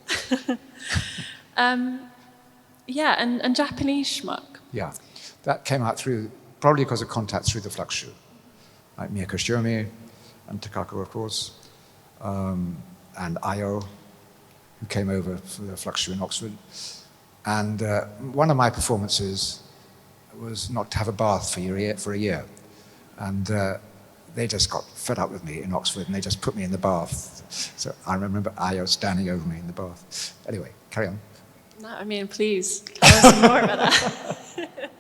Yeah, and Japanese schmuck. Yeah, that came out probably because of contacts through the Fluxure, like Miyako Shiomi and Takako, of course, and Io, who came over for the Fluxure in Oxford. And one of my performances was not to have a bath for a year. And they just got fed up with me in Oxford, and they just put me in the bath. So I remember Io standing over me in the bath. Anyway, carry on. No, I mean, please tell us more about that.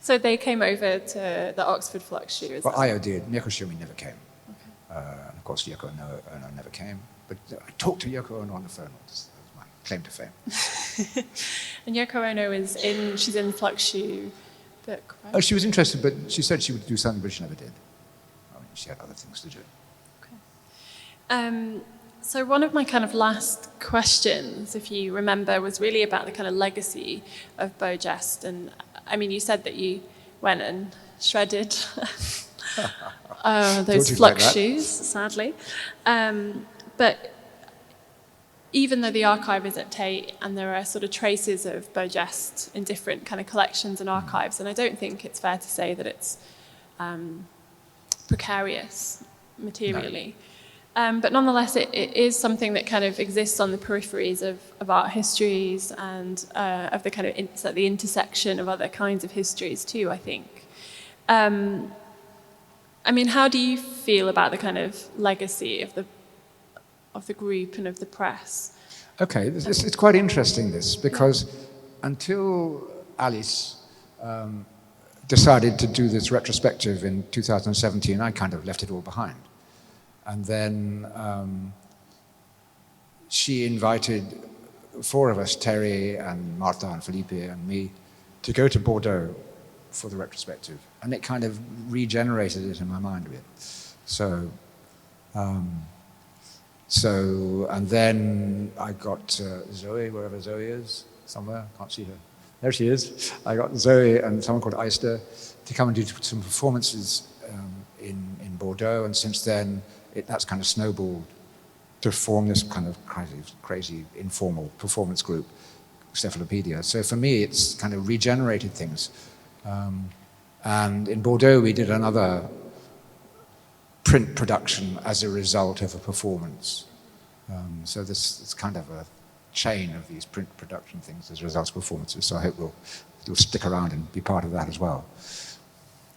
So they came over to the Oxford Fluxure. Well, Io did. Miyako Shiomi never came. Okay. And of course, Yoko Ono never came. But I talked to Yoko Ono on the phone once. That was my claim to fame. And Yoko Ono she's in Fluxure book, right? Oh, she was interested, but she said she would do something, but she never did. I mean, she had other things to do. Okay. So one of my kind of last questions, if you remember, was really about the kind of legacy of Beau Geste. And I mean, you said that you went and shredded those Fluxures, sadly. But even though the archive is at Tate and there are sort of traces of Beau Geste in different kind of collections and archives, and I don't think it's fair to say that it's precarious materially. No. But nonetheless, it is something that kind of exists on the peripheries of art histories and of the kind of it's at the intersection of other kinds of histories too, I think. I mean, how do you feel about the kind of legacy of the group and of the press? Okay, it's quite interesting, this, because until Alice decided to do this retrospective in 2017, I kind of left it all behind. And then she invited 4 of us, Terry and Marta and Felipe and me, to go to Bordeaux for the retrospective. And it kind of regenerated it in my mind a bit. So, and then I got Zoe, wherever Zoe is, somewhere, can't see her. There she is. I got Zoe and someone called Eister to come and do some performances in Bordeaux, and since then, that's kind of snowballed to form this kind of crazy informal performance group cephalopedia. So for me, it's kind of regenerated things. And in Bordeaux, we did another print production as a result of a performance. So it's kind of a chain of these print production things as a result of performances. So I hope you'll stick around and be part of that as well.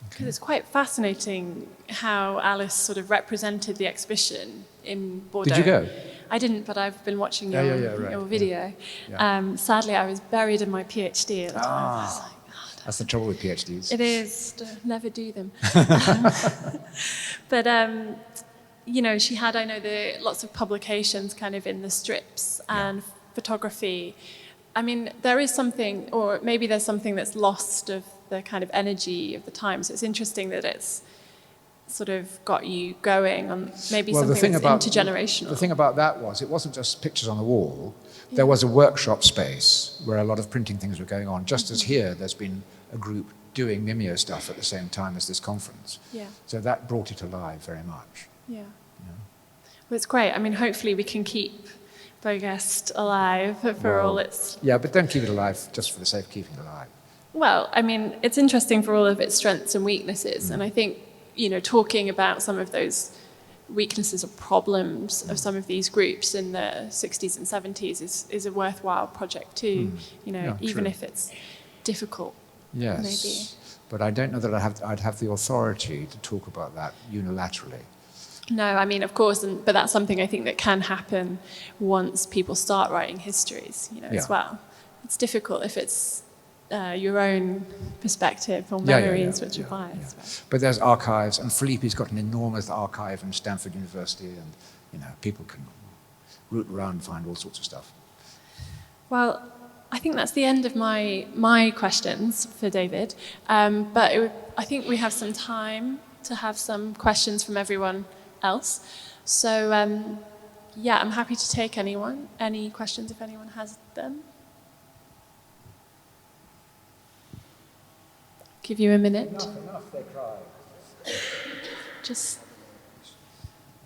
Because it's quite fascinating how Alice sort of represented the exhibition in Bordeaux. Did you go? I didn't, but I've been watching your video. Yeah. Sadly, I was buried in my PhD at the time. I was like, that's the trouble with PhDs. it is. Never do them. But, you know, she had, I know, lots of publications kind of in the strips and photography. I mean, there is something, or maybe there's something that's lost of the kind of energy of the time. So it's interesting that it's sort of got you going on maybe something that's intergenerational. The thing about that was, it wasn't just pictures on the wall. There was a workshop space where a lot of printing things were going on, just as here there's been a group doing Mimeo stuff at the same time as this conference. Yeah. So that brought it alive very much. Yeah. Well, it's great. I mean, hopefully we can keep Beau Geste alive for all its... Yeah, but don't keep it alive just for the sake of keeping it alive. Well, I mean, it's interesting for all of its strengths and weaknesses. And I think, you know, talking about some of those weaknesses or problems of some of these groups in the 60s and 70s is a worthwhile project too, you know, even if it's difficult. Yes, maybe. But I don't know that I'd have the authority to talk about that unilaterally. No, I mean, of course, but that's something I think that can happen once people start writing histories, you know, as well. It's difficult if it's your own perspective or memories which are biased. Right? But there's archives, and Felipe's got an enormous archive in Stanford University, and, you know, people can root around and find all sorts of stuff. Well, I think that's the end of my questions for David, but I think we have some time to have some questions from everyone else. So, yeah, I'm happy to take any questions if anyone has them. Give you a minute. Enough, they cry. Just...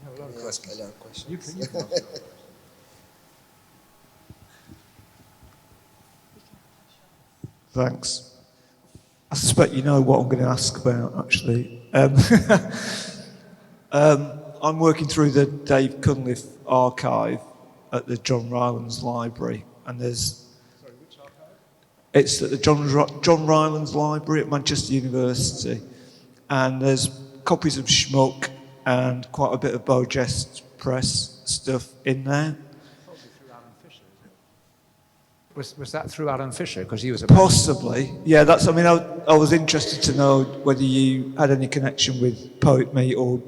I have a lot of questions. You can. Thanks. I suspect you know what I'm going to ask about, actually. I'm working through the Dave Cunliffe archive at the John Rylands Library, and there's... Sorry, which archive? It's at the John Rylands Library at Manchester University, and there's copies of Schmuck and quite a bit of Beau Geste press stuff in there. Probably through Alan Fisher, isn't it? Was that through Alan Fisher? Because he was a... Possibly, yeah. I was interested to know whether you had any connection with Poet Meet or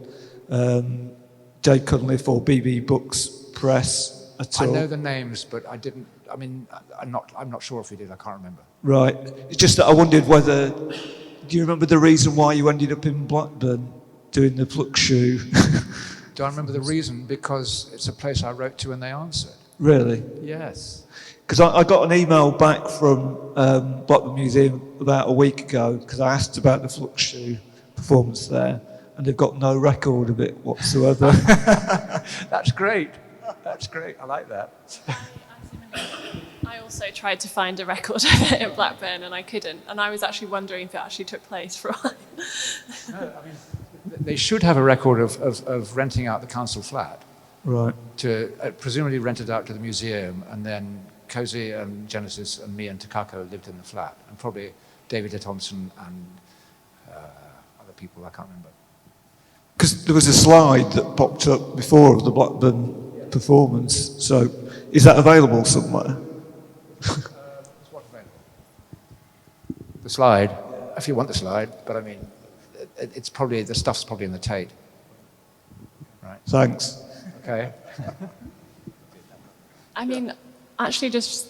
Dave Cunliffe or BB Books Press at all. I know the names, but I didn't. I mean, I'm not sure if we did. I can't remember. Right. It's just that I wondered whether. Do you remember the reason why you ended up in Blackburn doing the Pluck Shoe? Do I remember the reason? Because it's a place I wrote to and they answered. Really? Yes. Because I got an email back from Blackburn Museum about a week ago because I asked about the Pluck Shoe performance there, and they've got no record of it whatsoever. That's great. That's great. I like that. I also tried to find a record of it at Blackburn and I couldn't. And I was actually wondering if it actually took place for a while. No, I mean, they should have a record of renting out the council flat. Right. To presumably rent it out to the museum, and then Cozy and Genesis and me and Takako lived in the flat, and probably David Thompson and other people, I can't remember. Because there was a slide that popped up before of the Blackburn performance, so is that available somewhere? What's available? The slide, if you want the slide, but I mean, it's probably, the stuff's probably in the Tate. Right. Thanks. Okay. I mean, actually just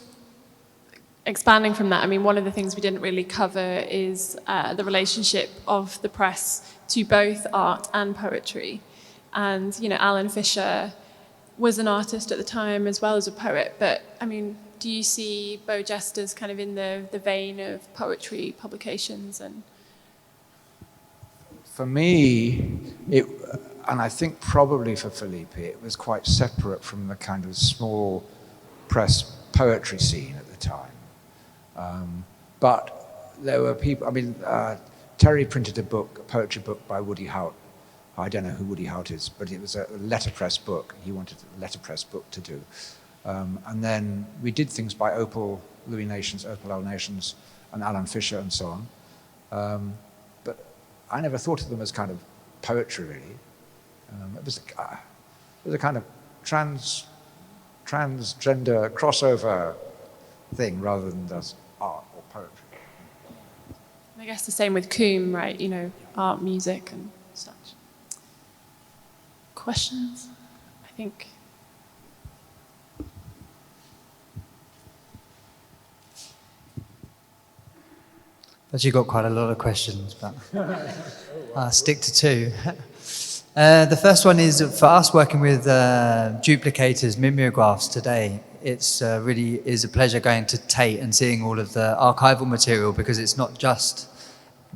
expanding from that, I mean, one of the things we didn't really cover is the relationship of the press to both art and poetry. And, you know, Alan Fisher was an artist at the time as well as a poet, but, I mean, do you see Beau Geste as kind of in the vein of poetry publications? And for me, and I think probably for Felipe, it was quite separate from the kind of small press poetry scene at the time. But there were people, I mean, Terry printed a book, a poetry book by Woody Hout. I don't know who Woody Hout is, but it was a letterpress book. He wanted a letterpress book to do. And then we did things by Opal L. Nations, and Alan Fisher and so on. But I never thought of them as kind of poetry, really. It was a kind of transgender crossover thing rather than just art or poetry. I guess the same with Coombe, right? You know, art, music, and such. Questions? I think. But you got quite a lot of questions, but I'll stick to two. The first one is for us working with duplicators, mimeographs today. It's really is a pleasure going to Tate and seeing all of the archival material, because it's not just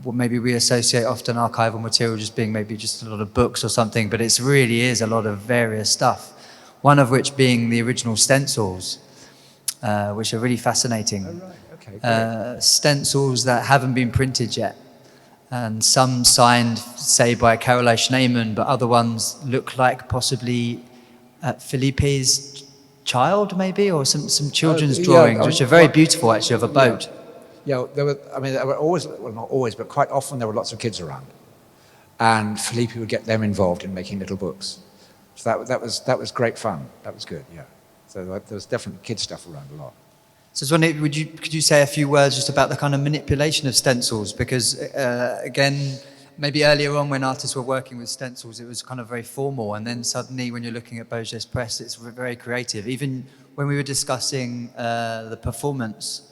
what maybe we associate often archival material just being maybe just a lot of books or something, but it really is a lot of various stuff. One of which being the original stencils, which are really fascinating. Oh, right. Okay, great. Stencils that haven't been printed yet. And some signed, say, by Carolee Schneemann, but other ones look like possibly Felipe's child, maybe, or some children's drawings, which are very beautiful, actually, of a boat. Yeah, there were always, well, not always, but quite often there were lots of kids around. And Felipe would get them involved in making little books. So that was great fun. That was good, yeah. So there was definitely kid stuff around a lot. So I was wondering, could you say a few words just about the kind of manipulation of stencils? Because, again, maybe earlier on when artists were working with stencils, it was kind of very formal. And then suddenly when you're looking at Beau Geste Press, it's very creative. Even when we were discussing the performance,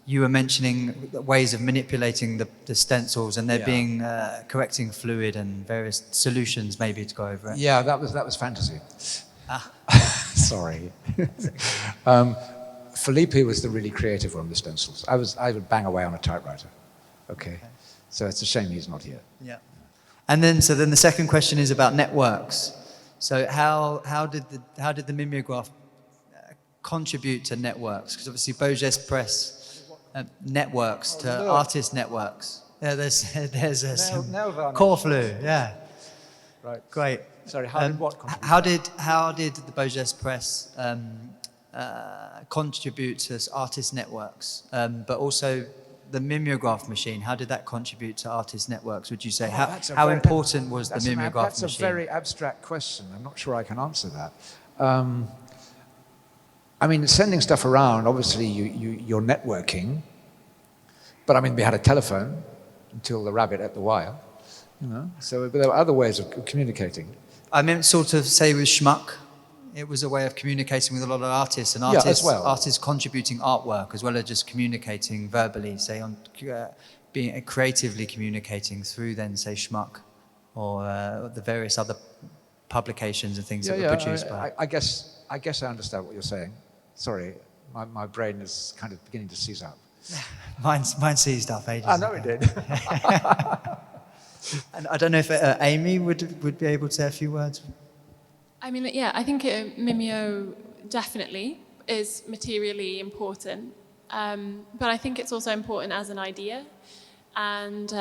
you were mentioning ways of manipulating the stencils, and there being correcting fluid and various solutions maybe to go over it. Yeah, that was fantasy. Sorry. Felipe was the really creative one with the stencils. I would bang away on a typewriter. Okay. So it's a shame he's not here. Yeah. And then the second question is about networks. So how did the mimeograph contribute to networks? Because obviously Beau Geste Press networks to artist networks. Yeah, there's some core flu. Yeah. Right. Great. Sorry. How did what contribute? How did the Beau Geste Press contribute to artist networks, but also the mimeograph machine? How did that contribute to artist networks? Would you say how important was the mimeograph machine? That's a very abstract question. I'm not sure I can answer that. I mean, sending stuff around, obviously you're networking, but I mean, we had a telephone until the rabbit ate the wire, you know. So but there were other ways of communicating. I meant sort of say with Schmuck, it was a way of communicating with a lot of artists, and artists contributing artwork as well as just communicating verbally, say on being creatively communicating through then say Schmuck or the various other publications and things that were produced by. I guess I understand what you're saying. Sorry, my brain is kind of beginning to seize up. Mine seized up ages I know it did. And I don't know if Amy would be able to say a few words. I mean, yeah, I think Mimeo definitely is materially important, but I think it's also important as an idea. And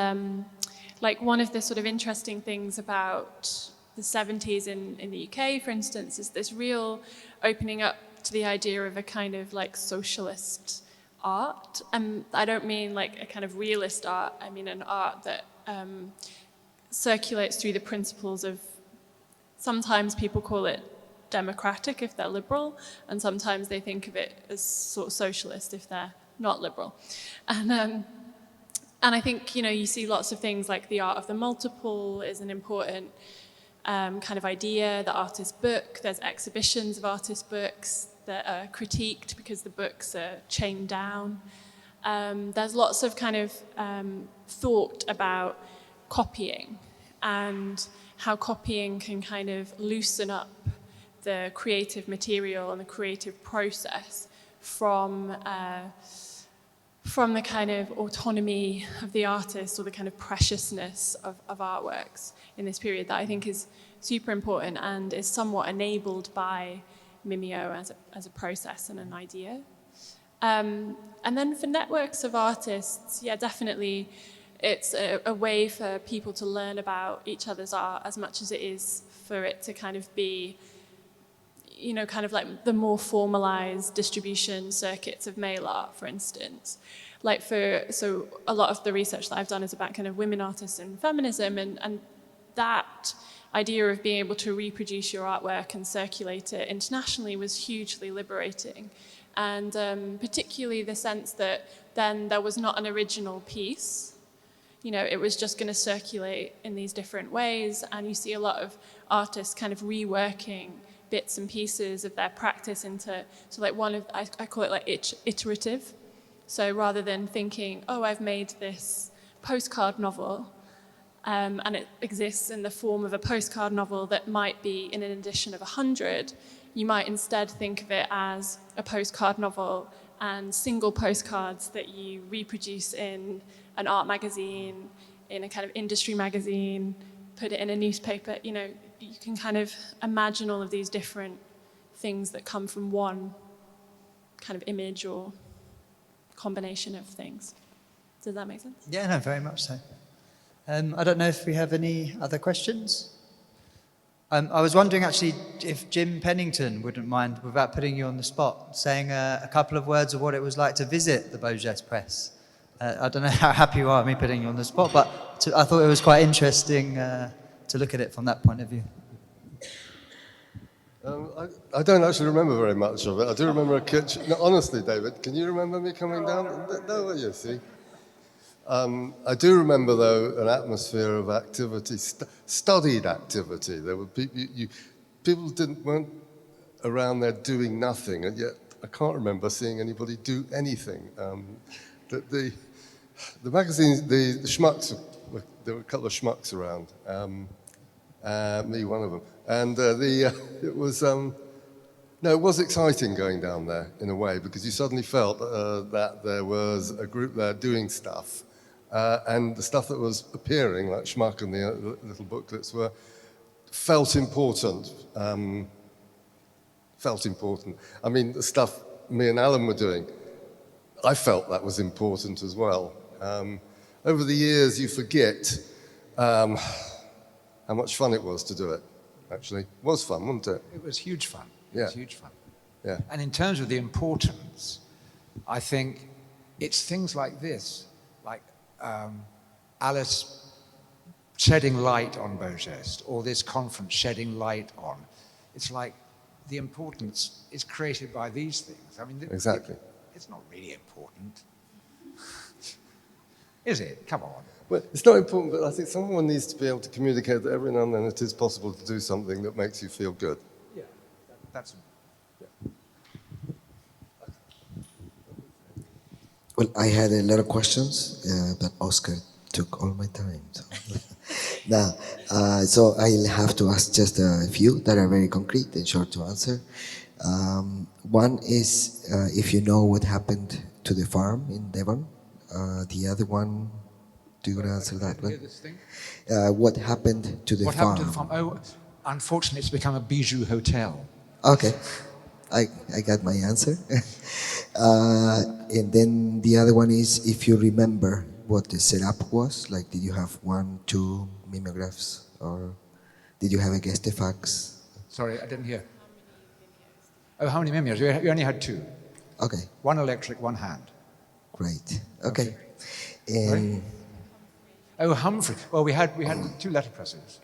like one of the sort of interesting things about the 70s in the UK, for instance, is this real opening up to the idea of a kind of like socialist art. And I don't mean like a kind of realist art, I mean an art that circulates through the principles of, sometimes people call it democratic if they're liberal, and sometimes they think of it as sort of socialist if they're not liberal. And I think, you know, you see lots of things like the art of the multiple is an important kind of idea, the artist book. There's exhibitions of artist books that are critiqued because the books are chained down. There's lots of kind of thought about copying and how copying can kind of loosen up the creative material and the creative process from the kind of autonomy of the artist or the kind of preciousness of artworks in this period that I think is super important and is somewhat enabled by Mimeo as a process and an idea. And then for networks of artists, yeah, definitely it's a way for people to learn about each other's art as much as it is for it to kind of be, you know, kind of like the more formalized distribution circuits of mail art, for instance. Like so a lot of the research that I've done is about kind of women artists and feminism, and that idea of being able to reproduce your artwork and circulate it internationally was hugely liberating. And particularly the sense that then there was not an original piece. You know, it was just going to circulate in these different ways, and you see a lot of artists kind of reworking bits and pieces of their practice into, so like I call it like iterative. So rather than thinking, oh, I've made this postcard novel, and it exists in the form of a postcard novel that might be in an edition of 100, you might instead think of it as a postcard novel and single postcards that you reproduce in an art magazine, in a kind of industry magazine, put it in a newspaper. You know, you can kind of imagine all of these different things that come from one kind of image or combination of things. Does that make sense? Yeah, no, very much so. I don't know if we have any other questions. I was wondering actually if Jim Pennington wouldn't mind, without putting you on the spot, saying a couple of words of what it was like to visit the Beau Geste press. I don't know how happy you are me putting you on the spot, but I thought it was quite interesting to look at it from that point of view. I don't actually remember very much of it. I do remember a kitchen. No, honestly, David, can you remember me coming down? No, you see. I do remember, though, an atmosphere of activity, studied activity. There were people weren't around there doing nothing, and yet I can't remember seeing anybody do anything. The magazines, the schmucks, there were a couple of schmucks around, me one of them, and it was exciting going down there in a way, because you suddenly felt that there was a group there doing stuff. And the stuff that was appearing, like Schmuck and the little booklets, felt important. I mean, the stuff me and Alan were doing, I felt that was important as well. Over the years, you forget how much fun it was to do it, actually. It was fun, wasn't it? It was huge fun. It Yeah. was huge fun. Yeah. And in terms of the importance, I think it's things like this, like Alice shedding light on Beau Geste, or this conference shedding light on. It's like the importance is created by these things. I mean, Exactly. It's not really important. Is it? Come on. Well, it's not important, but I think someone needs to be able to communicate that every now and then it is possible to do something that makes you feel good. Yeah, that's... Well, I had a lot of questions, but Oscar took all my time. So, now, so I'll have to ask just a few that are very concrete and short to answer. One is if you know what happened to the farm in Devon. The other one, do you want to answer that one? This thing? What happened to the What farm? happened to the farm? Oh, unfortunately, it's become a bijou hotel. Okay, I got my answer. And then the other one is if you remember what the setup was, like did you have 1, 2 mimeographs, or did you have a Geste fax? Sorry, I didn't hear. Oh, how many mimeos? You only had 2. Okay, One electric, one hand. great. Okay. And Oh, Humphrey. Well, we had 2 letterpresses,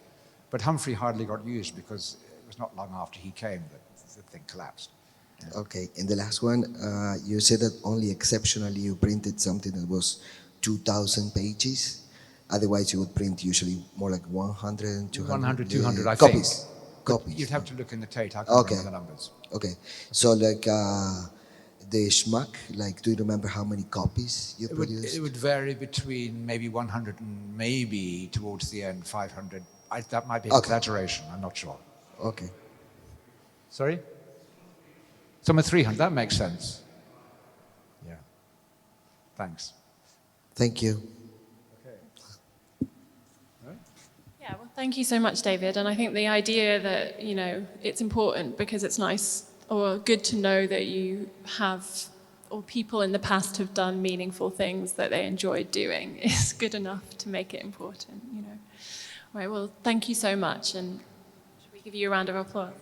but Humphrey hardly got used because it was not long after he came that the thing collapsed. okay, and the last one, you said that only exceptionally you printed something that was 2,000 pages. Otherwise, you would print usually more like 100 and 200. 100, 200, I copies. think. Copies. You'd have to look in the Tate. I can't Okay. remember the numbers. Okay, so like the schmuck, like do you remember how many copies you produced? It would vary between maybe 100 and maybe towards the end 500. That might be an Okay. exaggeration. I'm not sure. Okay. Sorry? Some are 300. That makes sense. Yeah. Thanks. Thank you. Yeah, well, thank you so much, David. And I think the idea that, you know, it's important because it's nice or good to know that you have or people in the past have done meaningful things that they enjoyed doing is good enough to make it important, you know. Right, well, thank you so much, and should we give you a round of applause?